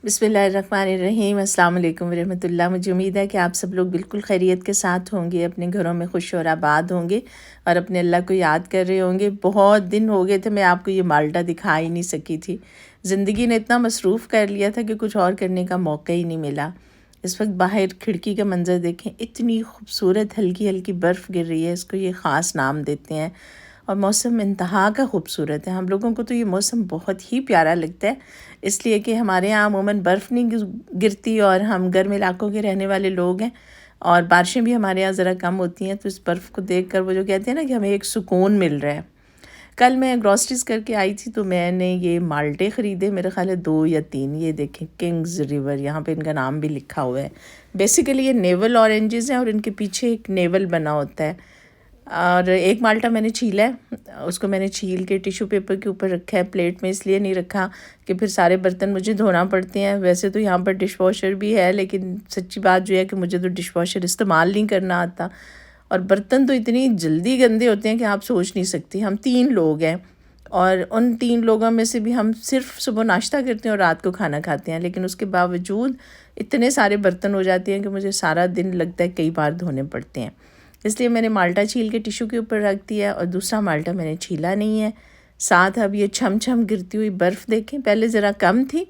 बिस्मिल्लाहिर्रहमानिर्रहीम अस्सलाम वालेकुम रहमतुल्लाह। मुझे उम्मीद है कि आप सब लोग बिल्कुल खैरियत के साथ होंगे, अपने घरों में खुश और आबाद होंगे और अपने अल्लाह को याद कर रहे होंगे। बहुत दिन हो गए थे मैं आपको ये माल्टा दिखा ही नहीं सकी थी। ज़िंदगी ने इतना मसरूफ़ कर लिया था कि कुछ और करने का मौका ही नहीं मिला। इस वक्त बाहर खिड़की का मंज़र देखें, इतनी खूबसूरत हल्की हल्की बर्फ़ गिर रही है। इसको ये ख़ास नाम देते हैं और मौसम इंतहा का खूबसूरत है। हम लोगों को तो ये मौसम बहुत ही प्यारा लगता है, इसलिए कि हमारे यहाँ अमूमन बर्फ़ नहीं गिरती और हम गर्म इलाकों के रहने वाले लोग हैं और बारिशें भी हमारे यहाँ ज़रा कम होती हैं। तो इस बर्फ़ को देख कर वो जो कहते हैं ना कि हमें एक सुकून मिल रहा है। कल मैं ग्रॉसरीज करके आई थी तो मैंने ये माल्टे ख़रीदे, मेरे ख़्याल है 2 या 3। ये देखें, किंग्स रिवर, यहाँ पे इनका नाम भी लिखा हुआ है। बेसिकली ये नेवल ऑरेंजेस हैं और इनके पीछे एक नेवल बना होता है। और एक माल्टा मैंने छीला है, उसको मैंने छील के टिश्यू पेपर के ऊपर रखा है। प्लेट में इसलिए नहीं रखा कि फिर सारे बर्तन मुझे धोना पड़ते हैं। वैसे तो यहाँ पर डिश वॉशर भी है, लेकिन सच्ची बात जो है कि मुझे तो डिश वॉशर इस्तेमाल नहीं करना आता और बर्तन तो इतनी जल्दी गंदे होते हैं कि आप सोच नहीं सकती। हम 3 लोग हैं और उन 3 लोगों में से भी हम सिर्फ सुबह नाश्ता करते हैं और रात को खाना खाते हैं, लेकिन उसके बावजूद इतने सारे बर्तन हो जाते हैं कि मुझे सारा दिन लगता है कई बार धोने पड़ते हैं। इसलिए मैंने माल्टा छील के टिश्यू के ऊपर रख दिया और दूसरा माल्टा मैंने छीला नहीं है। साथ अब ये छम छम गिरती हुई बर्फ़ देखें, पहले ज़रा कम थी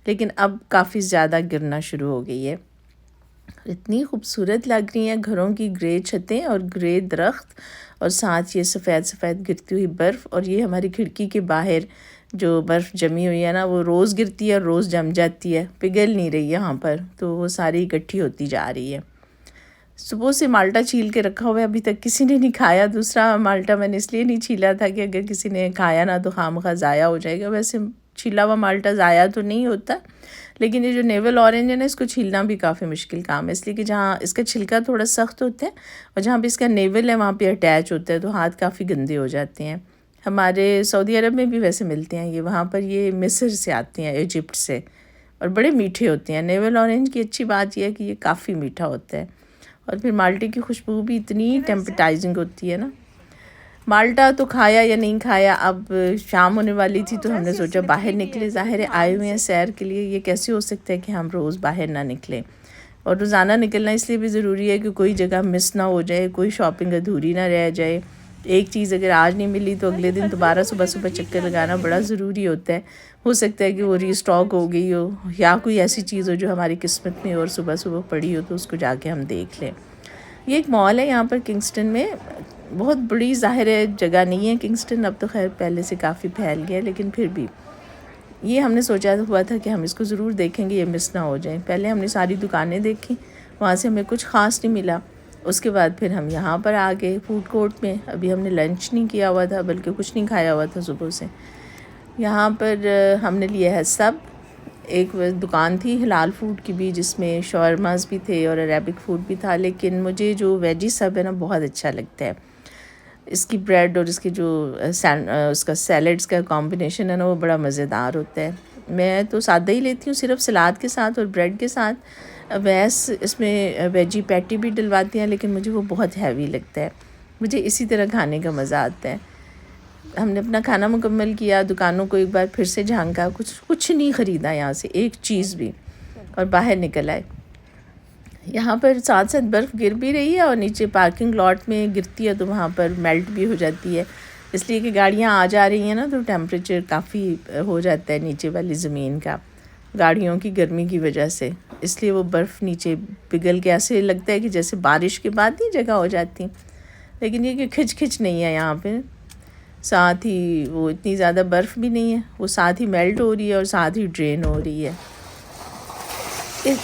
लेकिन अब काफ़ी ज़्यादा गिरना शुरू हो गई है। इतनी खूबसूरत लग रही हैं घरों की ग्रे छतें और ग्रे दरख्त और साथ ये सफ़ेद सफ़ेद गिरती हुई बर्फ़। और ये हमारी खिड़की के बाहर जो बर्फ़ जमी हुई है ना, वो रोज़ गिरती है, रोज़ जम जाती है, पिघल नहीं रही यहाँ पर, तो वो सारी इकट्ठी होती जा रही है। सुबह से माल्टा छील के रखा हुआ है, अभी तक किसी ने नहीं खाया। दूसरा माल्टा मैंने इसलिए नहीं छीला था कि अगर किसी ने खाया ना तो खामखा ज़ाया हो जाएगा। वैसे छीला हुआ माल्टा ज़ाया तो नहीं होता, लेकिन ये जो नेवल ऑरेंज है ना, इसको छीलना भी काफ़ी मुश्किल काम है, इसलिए कि जहाँ इसका छिलका थोड़ा सख्त होता है और जहाँ पे इसका नेवल है वहाँ पे अटैच होता है, तो हाथ काफ़ी गंदे हो जाते हैं। हमारे सऊदी अरब में भी वैसे मिलते हैं ये, वहाँ पर ये मिस्र से आते हैं, इजिप्ट से, और बड़े मीठे होते हैं। नेवल ऑरेंज की अच्छी बात यह है कि ये काफ़ी मीठा होता है और फिर माल्टे की खुशबू भी इतनी टेम्पटाइजिंग होती है ना। माल्टा तो खाया या नहीं खाया, अब शाम होने वाली थी तो हमने सोचा बाहर निकले। ज़ाहिर है आए हुए हैं सैर के लिए, ये कैसे हो सकता है कि हम रोज़ बाहर ना निकलें। और रोज़ाना निकलना इसलिए भी ज़रूरी है कि कोई जगह मिस ना हो जाए, कोई शॉपिंग अधूरी ना रह जाए। एक चीज़ अगर आज नहीं मिली तो अगले दिन दोबारा सुबह सुबह चक्कर लगाना बड़ा ज़रूरी होता है। हो सकता है कि वो रीस्टॉक हो गई हो या कोई ऐसी चीज़ हो जो हमारी किस्मत में और सुबह सुबह पड़ी हो, तो उसको जाके हम देख लें। ये एक मॉल है यहाँ पर किंगस्टन में, बहुत बड़ी ज़ाहिर है जगह नहीं है किंगस्टन, अब तो खैर पहले से काफ़ी फैल गया, लेकिन फिर भी ये हमने सोचा हुआ था कि हम इसको ज़रूर देखेंगे, ये मिस ना हो जाए। पहले हमने सारी दुकानें देखी, वहाँ से हमें कुछ ख़ास नहीं मिला। उसके बाद फिर हम यहाँ पर आ गए फूड कोर्ट में। अभी हमने लंच नहीं किया हुआ था, बल्कि कुछ नहीं खाया हुआ था सुबह से। यहाँ पर हमने लिया है सब। एक दुकान थी हिलाल फूड की भी, जिसमें शॉर्मास भी थे और अरेबिक फूड भी था, लेकिन मुझे जो वेजी सब है ना बहुत अच्छा लगता है। इसकी ब्रेड और इसकी जो उसका सैलड्स का कॉम्बिनेशन है ना, वो बड़ा मज़ेदार होता है। मैं तो सादा ही लेती हूँ, सिर्फ सलाद के साथ और ब्रेड के साथ। वैस इसमें वेजी पैटी भी डलवाती हैं, लेकिन मुझे वो बहुत हैवी लगता है। मुझे इसी तरह खाने का मज़ा आता है। हमने अपना खाना मुकम्मल किया, दुकानों को एक बार फिर से झांका, कुछ नहीं ख़रीदा यहाँ से एक चीज़ भी, और बाहर निकल आए। यहाँ पर साथ साथ बर्फ़ गिर भी रही है और नीचे पार्किंग लॉट में गिरती है तो वहाँ पर मेल्ट भी हो जाती है, इसलिए कि गाड़ियाँ आ जा रही हैं ना, तो टेम्परेचर काफ़ी हो जाता है नीचे वाली ज़मीन का गाड़ियों की गर्मी की वजह से। इसलिए वो बर्फ़ नीचे पिघल के ऐसे लगता है कि जैसे बारिश के बाद ही जगह हो जाती, लेकिन ये कि खिच खिच नहीं है यहाँ पर। साथ ही वो इतनी ज़्यादा बर्फ़ भी नहीं है, वो साथ ही मेल्ट हो रही है और साथ ही ड्रेन हो रही है।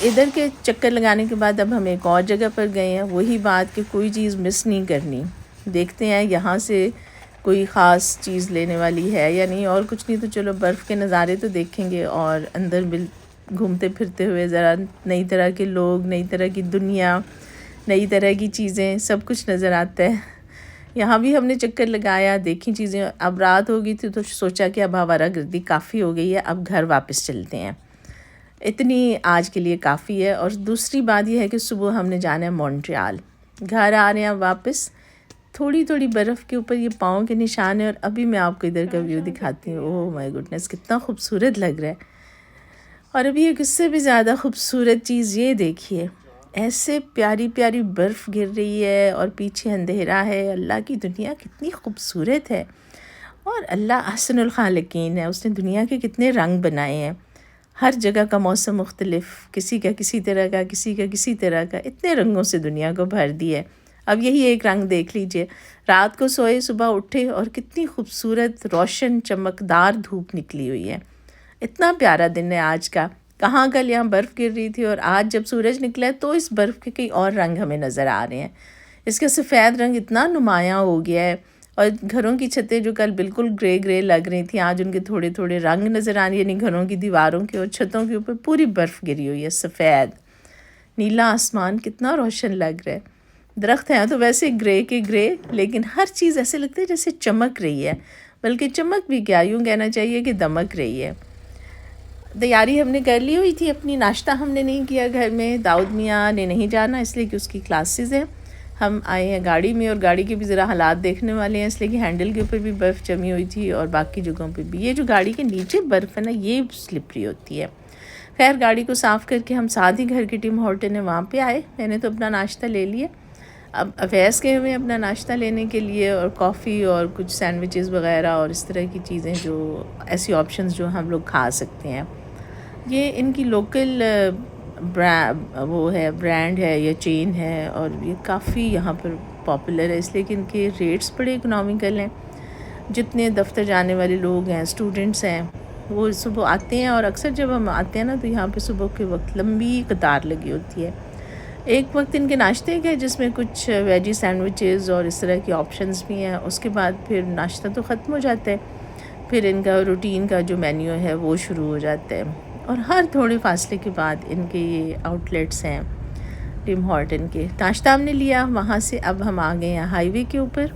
इधर के चक्कर लगाने के बाद अब हम एक और जगह पर गए हैं। वही बात कि कोई चीज़ मिस नहीं करनी। देखते हैं यहाँ से कोई ख़ास चीज़ लेने वाली है या नहीं, और कुछ नहीं तो चलो बर्फ़ के नज़ारे तो देखेंगे और अंदर घूमते फिरते हुए ज़रा नई तरह के लोग, नई तरह की दुनिया, नई तरह की चीज़ें, सब कुछ नज़र आता है। यहाँ भी हमने चक्कर लगाया, देखी चीज़ें। अब रात हो गई थी तो सोचा कि अब आवारागर्दी काफ़ी हो गई है, अब घर वापस चलते हैं। इतनी आज के लिए काफ़ी है। और दूसरी बात यह है कि सुबह हमने जाना है मॉन्ट्रियल। घर आ रहे हैं वापस, थोड़ी थोड़ी बर्फ़ के ऊपर ये पाँव के निशान है। और अभी मैं आपको इधर का व्यू दिखाती हूँ। ओह माय गुडनेस, कितना खूबसूरत लग रहा है। और अभी एक इससे भी ज़्यादा खूबसूरत चीज़ ये देखिए, ऐसे प्यारी प्यारी बर्फ़ गिर रही है और पीछे अंधेरा है। अल्लाह की दुनिया कितनी खूबसूरत है और अल्लाह अहसनुल खालिकीन है। उसने दुनिया के कितने रंग बनाए हैं, हर जगह का मौसम मुख्तलिफ, किसी का किसी तरह का, किसी का किसी तरह का, इतने रंगों से दुनिया को भर दिया है। अब यही एक रंग देख लीजिए, रात को सोए सुबह उठे और कितनी खूबसूरत रोशन चमकदार धूप निकली हुई है। इतना प्यारा दिन है आज का। कहाँ कल यहाँ बर्फ़ गिर रही थी और आज जब सूरज निकला है तो इस बर्फ़ के कई और रंग हमें नज़र आ रहे हैं। इसका सफ़ेद रंग इतना नुमायाँ हो गया है और घरों की छतें जो कल बिल्कुल ग्रे ग्रे लग रही थी, आज उनके थोड़े थोड़े रंग नज़र आ रही है। यानी घरों की दीवारों के और छतों के ऊपर पूरी बर्फ़ गिरी हुई है। सफ़ेद नीला आसमान कितना रोशन लग रहा है। दरख्त हैं तो वैसे ग्रे के ग्रे, लेकिन हर चीज़ ऐसे लगती है जैसे चमक रही है, बल्कि चमक भी क्या, यूँ कहना चाहिए कि दमक रही है। तैयारी हमने कर ली हुई थी अपनी, नाश्ता हमने नहीं किया घर में। दाऊद मियाँ ने नहीं जाना इसलिए कि उसकी क्लासेस हैं। हम आए हैं गाड़ी में और गाड़ी के भी ज़रा हालात देखने वाले हैं, इसलिए कि हैंडल के ऊपर भी बर्फ़ जमी हुई थी और बाकी जगहों पे भी। ये जो गाड़ी के नीचे बर्फ़ है ना, ये स्लिपरी होती है। खैर गाड़ी को साफ़ करके हम साथ ही घर की टिम हॉर्टन है वहाँ पे आए। मैंने तो अपना नाश्ता ले लिया। अब अवैस गए हुए अपना नाश्ता लेने के लिए, और कॉफ़ी और कुछ सैंडविचेस वगैरह और इस तरह की चीज़ें, जो ऐसी ऑप्शंस जो हम लोग खा सकते हैं। ये इनकी लोकल ब्रांड है या चेन है और ये काफ़ी यहाँ पर पॉपुलर है, इसलिए कि इनके रेट्स बड़े इकोनॉमिकल हैं। जितने दफ्तर जाने वाले लोग हैं, स्टूडेंट्स हैं, वो सुबह आते हैं और अक्सर जब हम आते हैं ना तो यहाँ पे सुबह के वक्त लंबी कतार लगी होती है। एक वक्त इनके नाश्ते के जिसमें कुछ वेजी सैंडविचेस और इस तरह के ऑप्शंस भी हैं, उसके बाद फिर नाश्ता तो ख़त्म हो जाता है, फिर इनका रूटीन का जो मेन्यू है वो शुरू हो जाता है। और हर थोड़े फासले के बाद इनके ये आउटलेट्स हैं टिम हॉर्टन के। नाश्ता हमने लिया वहाँ से, अब हम आ गए हैं हाईवे के ऊपर।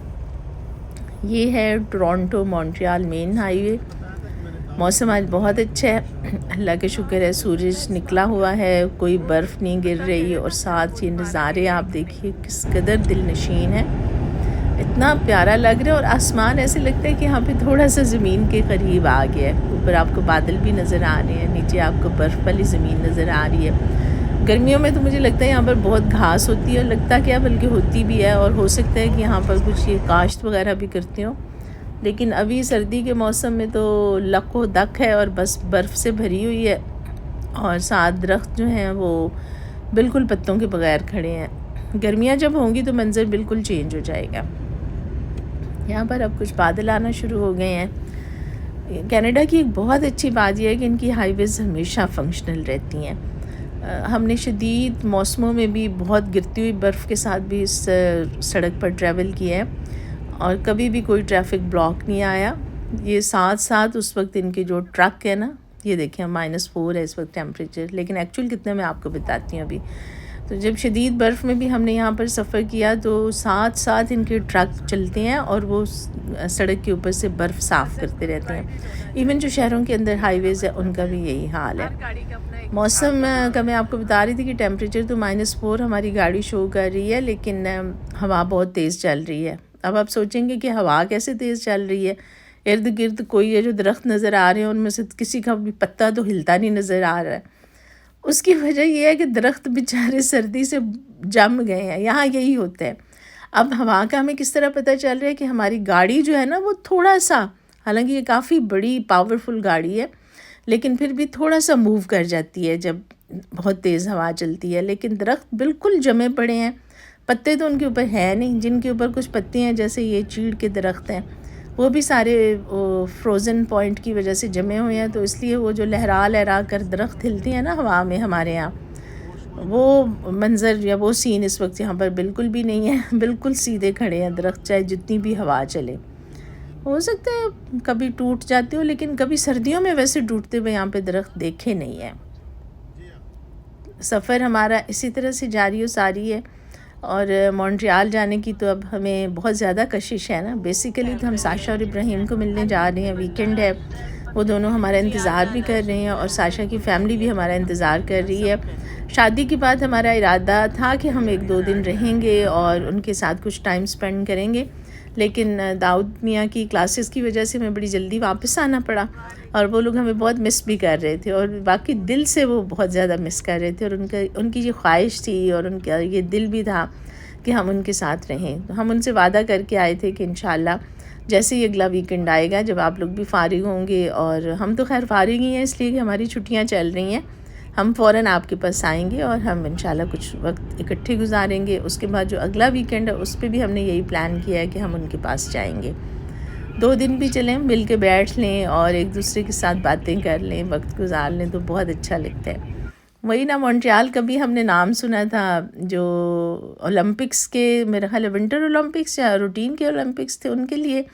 ये है टोरंटो मॉन्ट्रियल मेन हाईवे। मौसम आज बहुत अच्छा है, अल्लाह के शुक्र है, सूरज निकला हुआ है, कोई बर्फ़ नहीं गिर रही और साथ ये नज़ारे आप देखिए किस कदर दिलनशीन है। इतना प्यारा लग रहा है और आसमान ऐसे लगता है कि यहाँ पे थोड़ा सा ज़मीन के करीब आ गया है। ऊपर आपको बादल भी नज़र आ रहे हैं, नीचे आपको बर्फ़ वाली ज़मीन नज़र आ रही है। गर्मियों में तो मुझे लगता है यहाँ पर बहुत घास होती है, और लगता क्या बल्कि होती भी है, और हो सकता है कि यहाँ पर कुछ ये काश्त वगैरह भी करती हूँ। लेकिन अभी सर्दी के मौसम में तो लको दक है और बस बर्फ़ से भरी हुई है, और साथ दरख्त जो हैं वो बिल्कुल पत्तों के बगैर खड़े हैं। गर्मियाँ जब होंगी तो मंज़र बिल्कुल चेंज हो जाएगा। यहाँ पर अब कुछ बादल आना शुरू हो गए हैं। कनाडा की एक बहुत अच्छी बात यह है कि इनकी हाईवेज़ हमेशा फंक्शनल रहती हैं। हमने शदीद मौसमों में भी बहुत गिरती हुई बर्फ़ के साथ भी इस सड़क पर ट्रैवल किया है और कभी भी कोई ट्रैफिक ब्लॉक नहीं आया। ये साथ साथ उस वक्त इनके जो ट्रक है ना, ये देखें -4 है इस वक्त टेम्परेचर, लेकिन एक्चुअल कितना मैं आपको बताती हूँ अभी। तो जब शदीद बर्फ़ में भी हमने यहाँ पर सफ़र किया तो साथ साथ इनके ट्रक चलते हैं और वो सड़क के ऊपर से बर्फ़ साफ़ करते रहते हैं। इवन जो शहरों के अंदर हाईवेज़ है उनका भी यही हाल है। मौसम का मैं आपको बता रही थी कि टेम्परेचर तो -4 हमारी गाड़ी शो कर रही है, लेकिन हवा बहुत तेज़ चल रही है। अब आप सोचेंगे कि हवा कैसे तेज़ चल रही है, इर्द गिर्द कोई है जो दरख्त नज़र आ रहे हैं उनमें से किसी का भी पत्ता तो हिलता नहीं नज़र आ रहा है। उसकी वजह यह है कि दरख्त बेचारे सर्दी से जम गए हैं, यहाँ यही होता है। अब हवा का हमें किस तरह पता चल रहा है कि हमारी गाड़ी जो है ना वो थोड़ा सा, हालांकि ये काफ़ी बड़ी पावरफुल गाड़ी है, लेकिन फिर भी थोड़ा सा मूव कर जाती है जब बहुत तेज़ हवा चलती है। लेकिन दरख्त बिल्कुल जमे पड़े हैं, पत्ते तो उनके ऊपर है नहीं। जिनके ऊपर कुछ पत्ते हैं जैसे ये चीड़ के दरख्त हैं, वो भी सारे फ्रोज़न पॉइंट की वजह से जमे हुए हैं, तो इसलिए वो जो लहरा लहरा कर दरख्त हिलती हैं ना हवा में हमारे यहाँ, वो मंज़र या वो सीन इस वक्त यहाँ पर बिल्कुल भी नहीं है। बिल्कुल सीधे खड़े हैं दरख्त, चाहे जितनी भी हवा चले। हो सकता है कभी टूट जाते हो, लेकिन कभी सर्दियों में वैसे टूटते हुए यहाँ पे दरख्त देखे नहीं है। सफ़र हमारा इसी तरह से जारी व सारी है, और मॉन्ट्रियल जाने की तो अब हमें बहुत ज़्यादा कशिश है ना। बेसिकली तो हम साशा और इब्राहिम को मिलने जा रहे हैं, वीकेंड है, वो दोनों हमारा इंतज़ार भी कर रहे हैं और साशा की फ़ैमिली भी हमारा इंतज़ार कर रही है। शादी के बाद हमारा इरादा था कि हम 1-2 दिन रहेंगे और उनके साथ कुछ टाइम स्पेंड करेंगे, लेकिन दाऊद मियाँ की क्लासेस की वजह से मैं बड़ी जल्दी वापस आना पड़ा, और वो लोग हमें बहुत मिस भी कर रहे थे, और बाकी दिल से वो बहुत ज़्यादा मिस कर रहे थे, और उनकी ये ख्वाहिश थी और उनका ये दिल भी था कि हम उनके साथ रहें। तो हम उनसे वादा करके आए थे कि इंशाल्लाह जैसे ही अगला वीकेंड आएगा, जब आप लोग भी फ़ारिग होंगे, और हम तो खैर फ़ारिग ही हैं इसलिए कि हमारी छुट्टियां चल रही हैं, हम फ़ौरन आपके पास आएंगे और हम इंशाल्लाह कुछ वक्त इकट्ठे गुजारेंगे। उसके बाद जो अगला वीकेंड है उस पर भी हमने यही प्लान किया है कि हम उनके पास जाएंगे। 2 दिन भी चलें, मिल के बैठ लें और एक दूसरे के साथ बातें कर लें, वक्त गुजार लें, तो बहुत अच्छा लगता है। वही ना, मॉन्ट्रियल का भी हमने नाम सुना था, जो ओलंपिक्स के, मेरा ख्याल है विंटर ओलंपिक्स या रूटीन के ओलंपिक्स थे उनके लिए,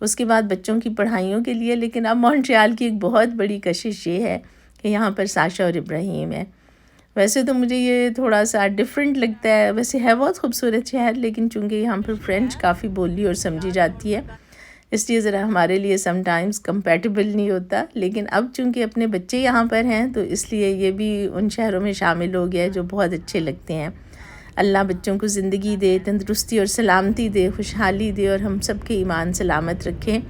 उसके बाद बच्चों की पढ़ाइयों के लिए। लेकिन अब मॉन्ट्रियल की एक बहुत बड़ी कशिश ये है कि यहाँ पर साशा और इब्राहिम है। वैसे तो मुझे ये थोड़ा सा डिफरेंट लगता है, वैसे है बहुत खूबसूरत शहर, लेकिन चूँकि यहाँ पर फ्रेंच काफ़ी बोली और समझी जाती है, इसलिए ज़रा हमारे लिए समटाइम्स कंपैटिबल नहीं होता। लेकिन अब चूँकि अपने बच्चे यहाँ पर हैं तो इसलिए ये भी उन शहरों में शामिल हो गया है जो बहुत अच्छे लगते हैं। अल्लाह बच्चों को ज़िंदगी दे, तंदुरुस्ती और सलामती दे, खुशहाली दे, और हम सब के ईमान सलामत रखें,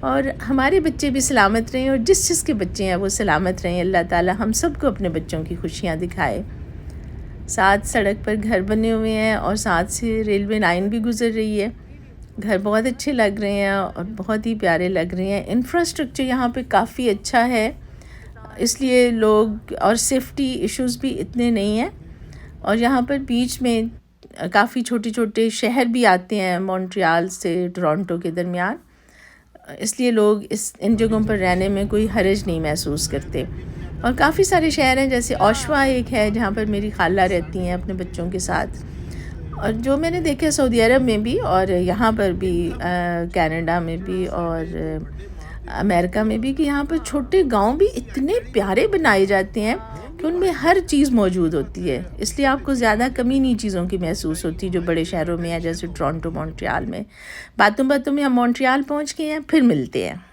और हमारे बच्चे भी सलामत रहें, और जिस जिसके बच्चे हैं वो सलामत रहें। अल्लाह ताला हम सब को अपने बच्चों की खुशियाँ दिखाए। साथ सड़क पर घर बने हुए हैं और साथ से रेलवे लाइन भी गुज़र रही है। घर बहुत अच्छे लग रहे हैं और बहुत ही प्यारे लग रहे हैं। इंफ्रास्ट्रक्चर यहाँ पे काफ़ी अच्छा है, इसलिए लोग, और सेफ्टी इश्यूज़ भी इतने नहीं हैं। और यहाँ पर बीच में काफ़ी छोटे छोटे शहर भी आते हैं मॉन्ट्रियल से टोरंटो के दरमियान, इसलिए लोग इन जगहों पर रहने में कोई हर्ज नहीं महसूस करते। और काफ़ी सारे शहर हैं, जैसे ओशवा एक है जहाँ पर मेरी खाला रहती हैं अपने बच्चों के साथ, और जो मैंने देखा सऊदी अरब में भी, और यहाँ पर भी कनाडा में भी, और अमेरिका में भी, कि यहाँ पर छोटे गांव भी इतने प्यारे बनाए जाते हैं कि उनमें हर चीज़ मौजूद होती है, इसलिए आपको ज़्यादा कमी नहीं चीज़ों की महसूस होती जो बड़े शहरों में है, जैसे टोरंटो, मॉन्ट्रियल में। बातों बातों में हम मॉन्ट्रियल पहुँच गए हैं, फिर मिलते हैं।